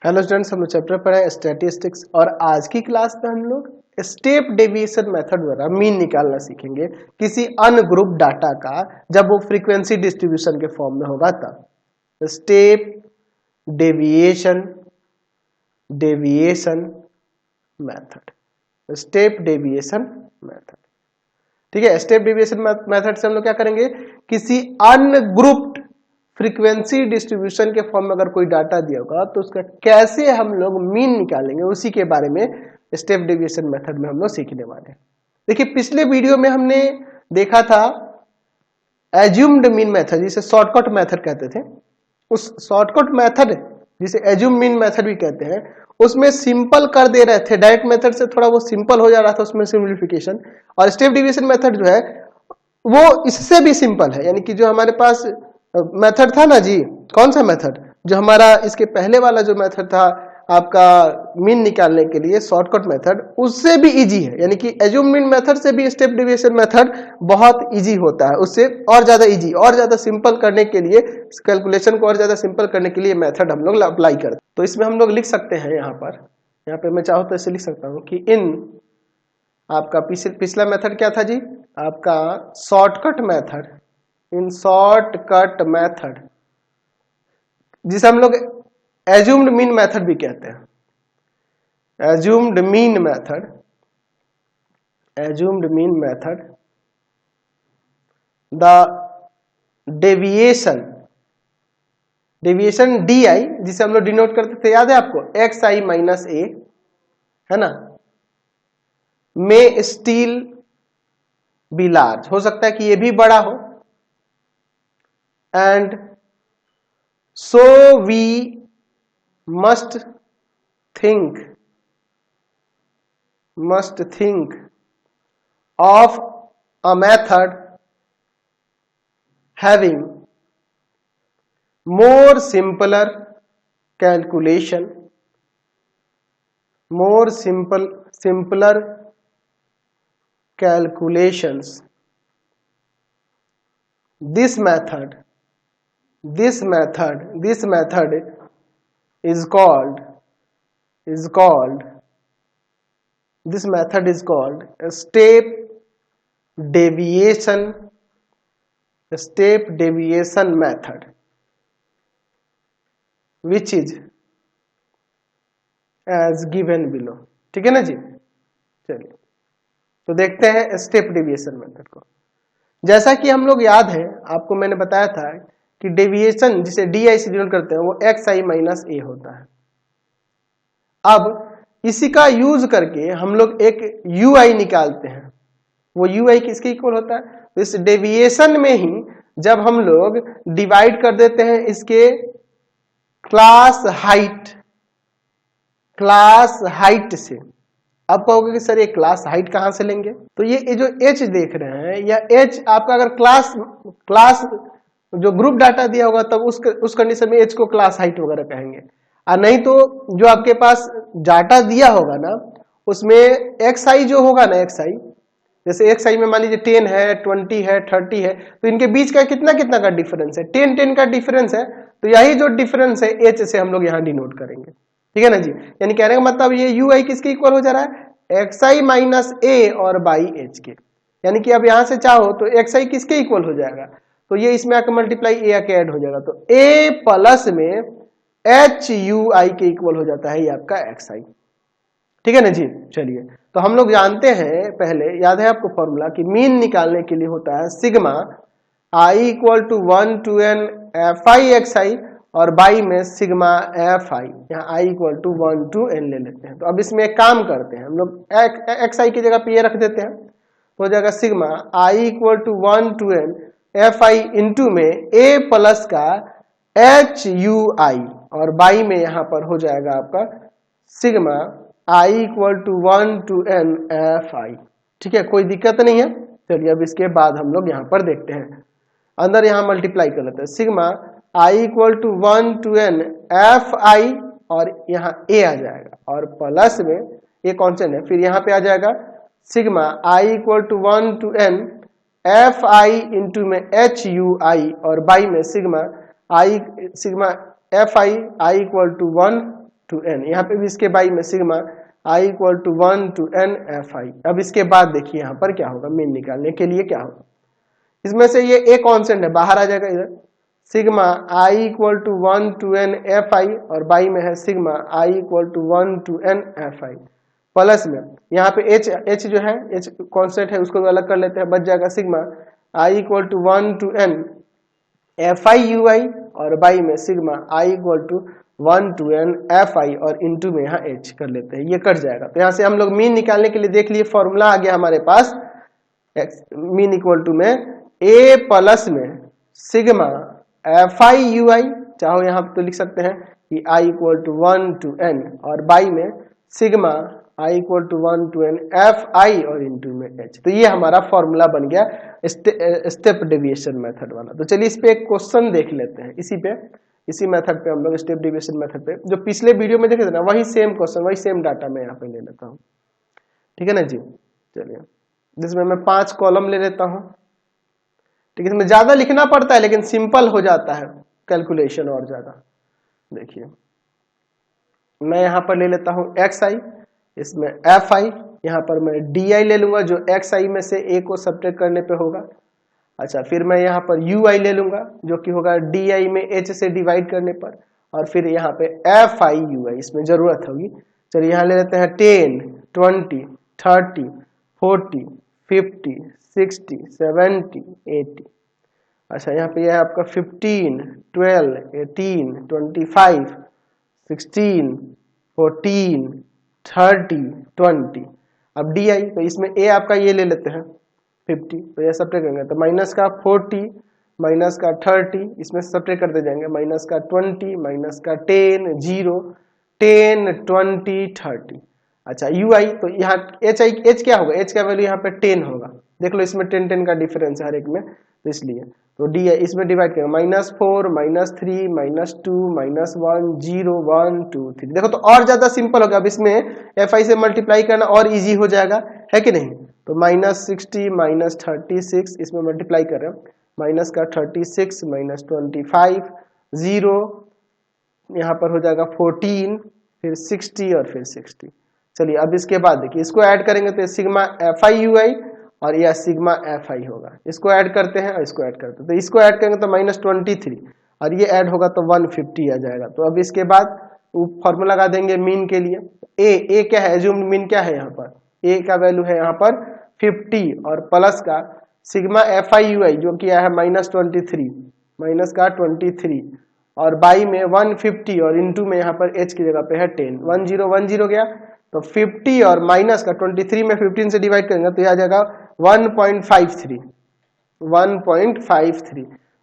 Hello students, हम लोग chapter पढ़े स्टैटिस्टिक्स और आज की क्लास में हम लोग स्टेप डेविएशन मेथड द्वारा मीन निकालना सीखेंगे किसी अनग्रुप डाटा का जब वो फ्रीक्वेंसी डिस्ट्रीब्यूशन के फॉर्म में होगा तब। Step deviation deviation method, step deviation method. ठीक है, स्टेप डेविएशन मेथड से हम लोग क्या करेंगे, किसी अनग्रुप्ड फ्रीक्वेंसी डिस्ट्रीब्यूशन के फॉर्म में अगर कोई डाटा दिया होगा तो उसका कैसे हम लोग मीन निकालेंगे, उसी के बारे में स्टेप डेविएशन मेथड में हम लोग सीखने वाले हैं। देखिए, पिछले वीडियो में हमने देखा था एज्यूम्ड मीन मेथड, जिसे शॉर्टकट मेथड कहते थे। उस शॉर्टकट मेथड जिसे एज्यूम मीन मेथड भी कहते हैं, उसमें सिंपल कर दे रहे थे। डायरेक्ट मेथड से थोड़ा वो सिंपल हो जा रहा था, उसमें सिंप्लीफिकेशन। और स्टेप डेविएशन मेथड जो है वो इससे भी सिंपल है। यानी कि जो हमारे पास मेथड था ना जी, कौन सा मेथड, जो हमारा इसके पहले वाला जो मेथड था आपका मीन निकालने के लिए शॉर्टकट मेथड, उससे भी इजी है। यानी कि एज्यूम मीन मेथड से भी स्टेप डेविएशन मेथड बहुत इजी होता है, उससे और ज्यादा इजी, और ज्यादा सिंपल करने के लिए, कैलकुलेशन को और ज्यादा सिंपल करने के लिए मेथड हम लोग अप्लाई करते हैं। तो इसमें हम लोग लिख सकते हैं, यहाँ पे मैं चाहूँ तो ऐसे लिख सकता हूँ कि इन आपका पिछला मेथड क्या था जी, आपका शॉर्टकट मेथड, इन शॉर्टकट मेथड, जिसे हम लोग एज्यूम्ड मीन मेथड भी कहते हैं। Assumed mean method, assumed mean method, the deviation, deviation D I, जिसे हम लोग डिनोट करते थे, याद है आपको, एक्स आई माइनस ए, है ना, में स्टिल बी लार्ज, हो सकता है कि ये भी बड़ा हो। And so we must think of a method having more simpler calculation, simpler calculations. This method is called a step deviation method, which is as given below। ठीक है ना जी। चलिए तो देखते हैं स्टेप डेविएशन मेथड को। जैसा कि हम लोग याद है, आपको मैंने बताया था कि डेविएशन जिसे डी आई से डिनोट करते हैं वो एक्स आई माइनस ए होता है। अब इसी का यूज करके हम लोग एक यू आई निकालते हैं। वो यू आई किसके इक्वल होता है, तो इस डेविएशन में ही जब हम लोग डिवाइड कर देते हैं इसके क्लास हाइट से। अब कहोगे कि सर ये क्लास हाइट कहां से लेंगे, तो ये जो एच देख रहे हैं, या एच आपका अगर क्लास जो ग्रुप डाटा दिया होगा तब उस कंडीशन में एच को क्लास हाइट वगैरह कहेंगे। और नहीं तो जो आपके पास डाटा दिया होगा ना, उसमें एक्स आई जो होगा ना, एक्स आई, जैसे एक्स आई में मान लीजिए 10 है, 20 है, 30 है, तो इनके बीच का कितना का डिफरेंस है, 10 का डिफरेंस है। तो यही जो डिफरेंस है एच से हम लोग यहाँ डिनोट करेंगे। ठीक है ना जी। यानी कहने का मतलब ये यू आई किसके इक्वल हो जा रहा है, एक्स आई माइनस ए और बाई एच के। यानी कि अब यहां से चाहो तो एक्स आई किसके इक्वल हो जाएगा, तो ये इसमें आकर मल्टीप्लाई ए आके ऐड हो जाएगा, तो ए प्लस में एच यू आई के इक्वल हो जाता है ये आपका एक्स आई। ठीक है ना जी। चलिए तो हम लोग जानते हैं, पहले याद है आपको फॉर्मूला, कि मीन निकालने के लिए होता है sigma I equal to 1 to n F i x i, और बाई में सिग्मा एफ आई, यहाँ i equal to 1 to n ले लेते हैं। तो अब इसमें एक काम करते हैं, हम लोग एक्स आई की जगह पे ये रख देते हैं, तो हो जाएगा sigma I equal to 1 to n F I into में ए प्लस का एच यू आई, और बाई में यहाँ पर हो जाएगा आपका sigma I equal to 1 to n F I. ठीक है, कोई दिक्कत नहीं है। चलिए अब इसके बाद हम लोग यहाँ पर देखते हैं, अंदर यहाँ मल्टीप्लाई कर लेते हैं, sigma I equal to 1 to n F I, और यहाँ ए आ जाएगा, और प्लस में ये कॉन्स्टेंट है, फिर यहाँ पे आ जाएगा sigma I equal to 1 to n F I into में एच यू आई, और बाई में sigma F I equal to 1 to N, यहाँ पे भी इसके बाई में sigma I equal to 1 to n F I. अब इसके बाद देखिए यहाँ पर क्या होगा, मीन निकालने के लिए क्या होगा, इसमें से ये ए कांस्टेंट है बाहर आ जाएगा इधर, sigma I equal to 1 to n F I और बाई में है sigma I equal to 1 to n F I plus में यहाँ पे एच जो है एच कांस्टेंट है उसको अलग कर लेते हैं, बच जाएगा sigma I equal to 1 to n F I you आई और बाई में sigma I equal to 1 to n F I और इंटू में यहाँ एच कर लेते हैं, ये कट जाएगा। तो यहाँ से हम लोग मीन निकालने के लिए देख लिए फॉर्मूला आ गया हमारे पास, मीन इक्वल टू में ए प्लस में sigma F I you I, चाहो यहाँ तो लिख सकते हैं कि I equal to 1 to n और बाई में sigma I equal to 1 to n F I और इंटू में एच। तो ये हमारा फॉर्मूला बन गया स्टेप डेविएशन मेथड वाला। तो चलिए इस पे एक क्वेश्चन देख लेते हैं, इसी मेथड पे हम लोग स्टेप डेविएशन मेथड पे जो पिछले वीडियो में देखे थे ना, वही सेम क्वेश्चन वही सेम डाटा मैं यहाँ पे ले लेता हूँ, ठीक है ना जी। चलिए जिसमें मैं 5 कॉलम ले लेता हूँ, ठीक है, इसमें ज्यादा लिखना पड़ता है लेकिन सिंपल हो जाता है कैलकुलेशन और ज्यादा। देखिए मैं यहाँ पर ले लेता हूँ एक्स आई, इसमें एफ आई, यहाँ पर मैं डी आई ले लूंगा जो एक्स आई में से ए को सब्ट्रैक्ट करने पे होगा। अच्छा फिर मैं यहाँ पर यू आई ले लूंगा जो कि होगा डी आई में एच से डिवाइड करने पर, और फिर यहाँ पे एफ आई यू आई इसमें जरूरत होगी। चलिए यहाँ ले लेते हैं 10, 20, 30, 40, 50, 60, 70, 80। अच्छा यहाँ पे यह है आपका 15, 12, 18, 25, 16, 14, 30, 20। अब डी आई तो इसमें ए आपका ये ले लेते हैं 50, तो यह सब्ट्रैक्ट करेंगे तो माइनस का 40 माइनस का 30 इसमें सब्ट्रैक्ट करते जाएंगे, माइनस का 20 माइनस का 10 0 10 20 30। अच्छा यू आई तो यहाँ एच क्या होगा, एच का वैल्यू यहाँ पे 10 होगा, देख लो इसमें 10 का डिफरेंस है हर एक में, तो इसलिए तो डी आई इसमें डिवाइड करेंगे -4 -3 -2 -1 0 1 2 3। देखो तो और ज्यादा सिंपल होगा, अब इसमें एफ आई से मल्टीप्लाई करना और इजी हो जाएगा, है कि नहीं। तो -60 -36 इसमें मल्टीप्लाई कर रहे हैं, माइनस का 36 -25 0 यहाँ पर हो जाएगा 14 फिर 60 और फिर 60। चलिए अब इसके बाद देखिए इसको ऐड करेंगे तो सिग्मा एफ आई यू आई और यह सिग्मा एफ आई होगा, इसको ऐड करते हैं और इसको ऐड करते हैं, तो इसको ऐड करेंगे तो -23 और ये ऐड होगा तो 150 आ जाएगा। तो अब इसके बाद फॉर्मूला लगा देंगे मीन के लिए, ए क्या है, एज्यूम्ड मीन क्या है, यहाँ पर ए का वैल्यू है यहाँ पर 50 और प्लस का सिग्मा एफ आई यू आई जो किया है -23 माइनस का 23 और बाई में 150 और इंटू में यहाँ पर एच की जगह पे है 10, 10 गया तो 50 और माइनस का 23 में 15 से डिवाइड करेंगे तो यह आ जाएगा 1.53,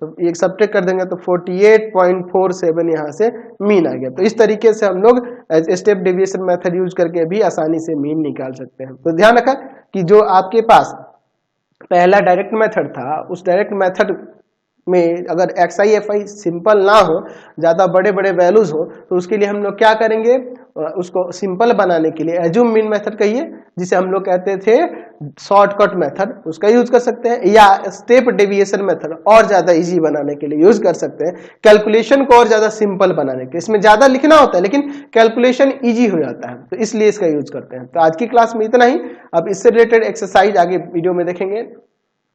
तो एक सब्ट्रैक्ट कर देंगे तो 48.47 यहाँ से मीन आ गया। तो इस तरीके से हम लोग स्टेप डेविएशन मेथड यूज करके भी आसानी से मीन निकाल सकते हैं। तो ध्यान रखा कि जो आपके पास पहला डायरेक्ट मेथड था उस डायरेक्ट मेथड में अगर x I F I simple ना हो, ज्यादा बड़े बड़े वैल्यूज हो, तो उसके लिए हम लोग क्या करेंगे, उसको सिंपल बनाने के लिए एज्यूम मीन मेथड कहिए जिसे हम लोग कहते थे शॉर्टकट मेथड, उसका यूज कर सकते हैं, या स्टेप डेविएशन मेथड और ज्यादा इजी बनाने के लिए यूज कर सकते हैं, कैलकुलेशन को और ज्यादा सिंपल बनाने के लिए। इसमें ज्यादा लिखना होता है लेकिन कैलकुलेशन इजी हो जाता है, तो इसलिए इसका यूज करते हैं। तो आज की क्लास में इतना ही, अब इससे रिलेटेड एक्सरसाइज आगे वीडियो में देखेंगे।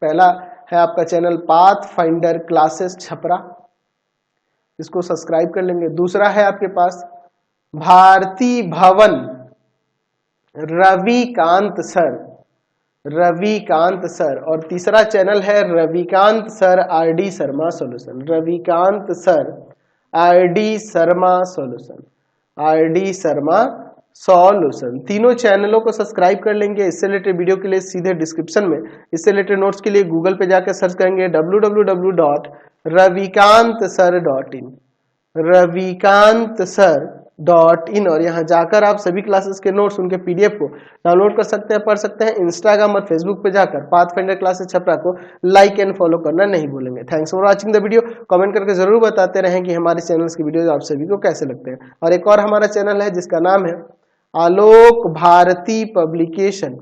पहला है आपका channel path finder classes Chhapra, इसको सब्सक्राइब कर लेंगे। दूसरा है आपके पास भारती भवन रविकांत सर, और तीसरा चैनल है Ravikant sir RD Sharma solution, Ravikant sir RD Sharma solution. तीनों चैनलों को सब्सक्राइब कर लेंगे। इससे रिलेटेड वीडियो के लिए सीधे डिस्क्रिप्शन में, इससे रिलेटेड नोट्स के लिए गूगल पे जाकर सर्च करेंगे www.ravikantsir.in और यहाँ जाकर आप सभी क्लासेस के नोट्स उनके पीडीएफ को डाउनलोड कर सकते हैं, पढ़ सकते हैं। इंस्टाग्राम और फेसबुक पे जाकर पाथफाइंडर क्लासेस छपरा को लाइक एंड फॉलो करना नहीं भूलेंगे। Thanks for watching the video. Comment करके जरूर बताते रहें कि हमारे चैनल्स की वीडियो आप सभी को कैसे लगते हैं। और एक और हमारा चैनल है जिसका नाम है आलोक भारती पब्लिकेशन,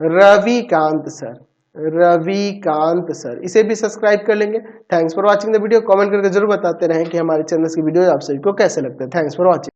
रविकांत रविकांत सर, इसे भी सब्सक्राइब कर लेंगे। Thanks for watching the video. Comment करके जरूर बताते रहें कि हमारे चैनल की वीडियो आप सभी को कैसे लगते हैं। Thanks for watching.